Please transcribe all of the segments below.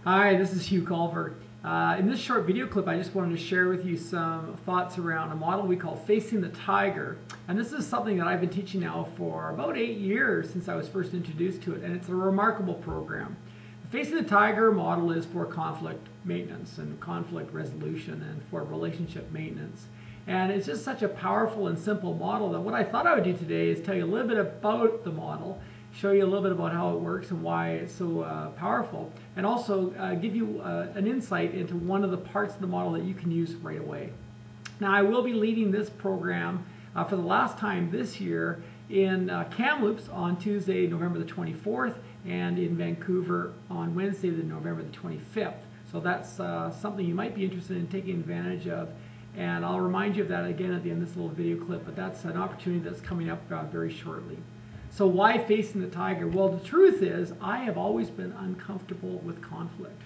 Hi, this is Hugh Culver. In this short video clip, I just wanted to share with you some thoughts around a model we call Facing the Tiger. And this is something that I've been teaching now for about 8 years since I was first introduced to it, and it's a remarkable program. The Facing the Tiger model is for conflict maintenance and conflict resolution and for relationship maintenance. And it's just such a powerful and simple model that what I thought I would do today is tell you a little bit about the model, show you a little bit about how it works and why it's so powerful, and also give you an insight into one of the parts of the model that you can use right away. Now, I will be leading this program for the last time this year in Kamloops on Tuesday, November the 24th, and in Vancouver on Wednesday, November the 25th. So that's something you might be interested in taking advantage of. And I'll remind you of that again at the end of this little video clip, but that's an opportunity that's coming up very shortly. So why Facing the Tiger? Well, the truth is I have always been uncomfortable with conflict.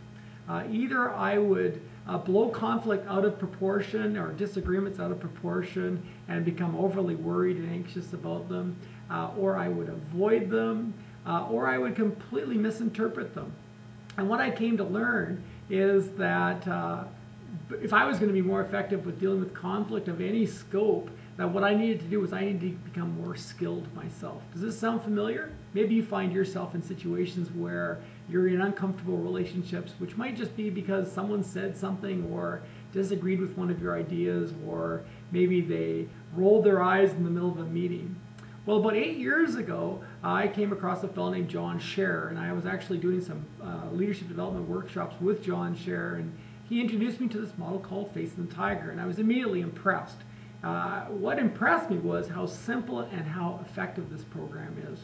Either I would blow conflict out of proportion or disagreements out of proportion and become overly worried and anxious about them, or I would avoid them, or I would completely misinterpret them. And what I came to learn is that if I was going to be more effective with dealing with conflict of any scope, that what I needed to do was I needed to become more skilled myself. Does this sound familiar? Maybe you find yourself in situations where you're in uncomfortable relationships, which might just be because someone said something or disagreed with one of your ideas, or maybe they rolled their eyes in the middle of a meeting. Well, about 8 years ago, I came across a fellow named John Scher, and I was actually doing some leadership development workshops with John Scher, and he introduced me to this model called Facing the Tiger, and I was immediately impressed. What impressed me was how simple and how effective this program is.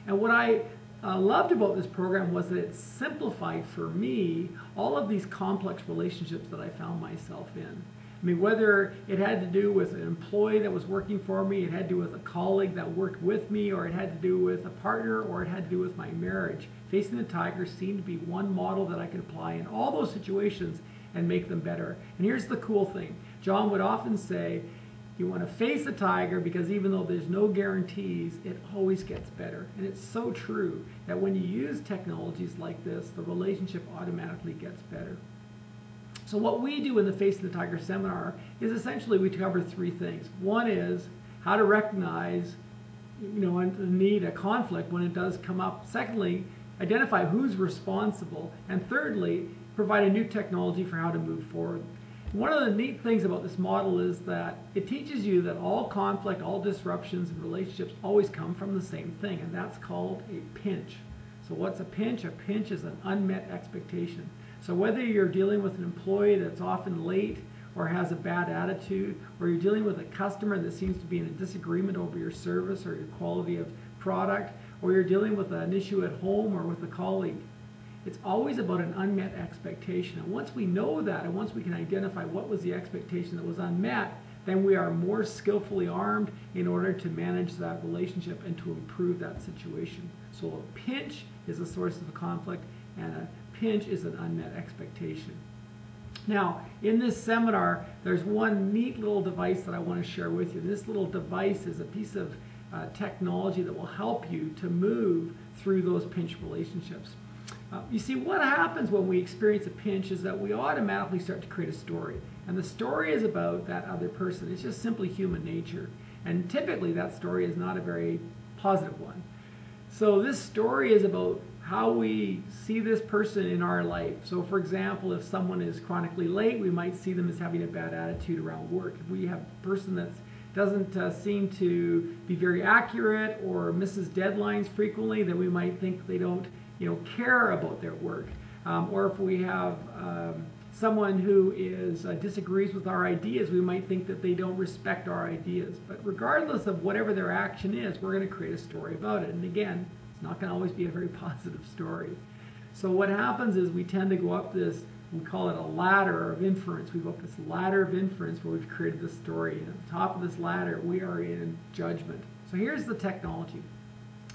And what I loved about this program was that it simplified for me all of these complex relationships that I found myself in. I mean, whether it had to do with an employee that was working for me, it had to do with a colleague that worked with me, or it had to do with a partner, or it had to do with my marriage. Facing the Tiger seemed to be one model that I could apply in all those situations and make them better. And here's the cool thing. John would often say, you want to face a tiger because even though there's no guarantees, it always gets better. And it's so true that when you use technologies like this, the relationship automatically gets better. So what we do in the Facing the Tiger seminar is essentially we cover three things. One is how to recognize, and need a conflict when it does come up. Secondly, identify who's responsible. And thirdly, provide a new technology for how to move forward. One of the neat things about this model is that it teaches you that all conflict, all disruptions in relationships always come from the same thing, and that's called a pinch. So what's a pinch? A pinch is an unmet expectation. So whether you're dealing with an employee that's often late or has a bad attitude, or you're dealing with a customer that seems to be in a disagreement over your service or your quality of product, or you're dealing with an issue at home or with a colleague, it's always about an unmet expectation. And once we know that, and once we can identify what was the expectation that was unmet, then we are more skillfully armed in order to manage that relationship and to improve that situation. So a pinch is a source of conflict, and a pinch is an unmet expectation. Now, in this seminar, there's one neat little device that I want to share with you. This little device is a piece of technology that will help you to move through those pinch relationships. You see, what happens when we experience a pinch is that we automatically start to create a story. And the story is about that other person. It's just simply human nature. And typically that story is not a very positive one. So this story is about how we see this person in our life. So for example, if someone is chronically late, we might see them as having a bad attitude around work. If we have a person that doesn't seem to be very accurate or misses deadlines frequently, then we might think they don't care about their work. Or if we have someone who disagrees with our ideas, we might think that they don't respect our ideas. But regardless of whatever their action is, we're going to create a story about it. And again, it's not going to always be a very positive story. So what happens is we tend to go up this, we call it a ladder of inference. We go up this ladder of inference where we've created this story. And at the top of this ladder, we are in judgment. So here's the technology.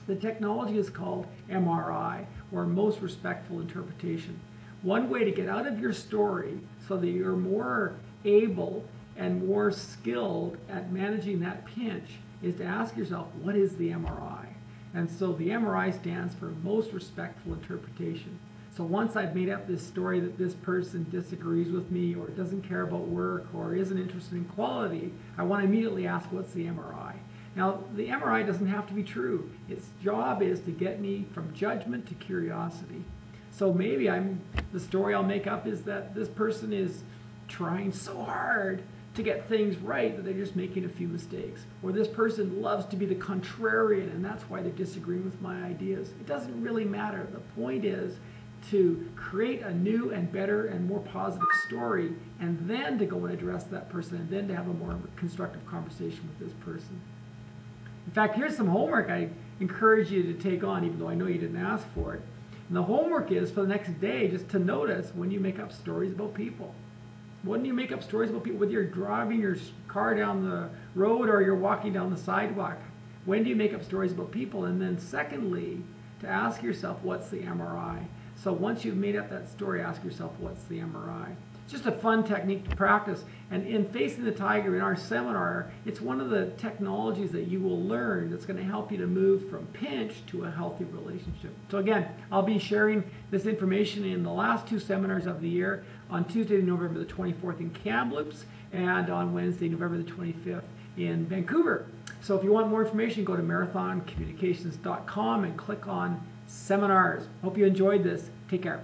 The technology is called MRI, or Most Respectful Interpretation. One way to get out of your story so that you're more able and more skilled at managing that pinch is to ask yourself, what is the MRI? And so the MRI stands for Most Respectful Interpretation. So once I've made up this story that this person disagrees with me or doesn't care about work or isn't interested in quality, I want to immediately ask, what's the MRI? Now, the MRI doesn't have to be true. Its job is to get me from judgment to curiosity. So maybe the story I'll make up is that this person is trying so hard to get things right that they're just making a few mistakes. Or this person loves to be the contrarian and that's why they're disagreeing with my ideas. It doesn't really matter. The point is to create a new and better and more positive story and then to go and address that person and then to have a more constructive conversation with this person. In fact, here's some homework I encourage you to take on, even though I know you didn't ask for it. And the homework is for the next day just to notice when you make up stories about people. When you make up stories about people, whether you're driving your car down the road or you're walking down the sidewalk, when do you make up stories about people? And then secondly, to ask yourself, what's the MRI? So once you've made up that story, ask yourself, what's the MRI? It's just a fun technique to practice. And in Facing the Tiger, in our seminar, it's one of the technologies that you will learn that's going to help you to move from pinch to a healthy relationship. So again, I'll be sharing this information in the last 2 seminars of the year, on Tuesday, November the 24th in Kamloops, and on Wednesday, November the 25th in Vancouver. So if you want more information, go to marathoncommunications.com and click on seminars. Hope you enjoyed this. Take care.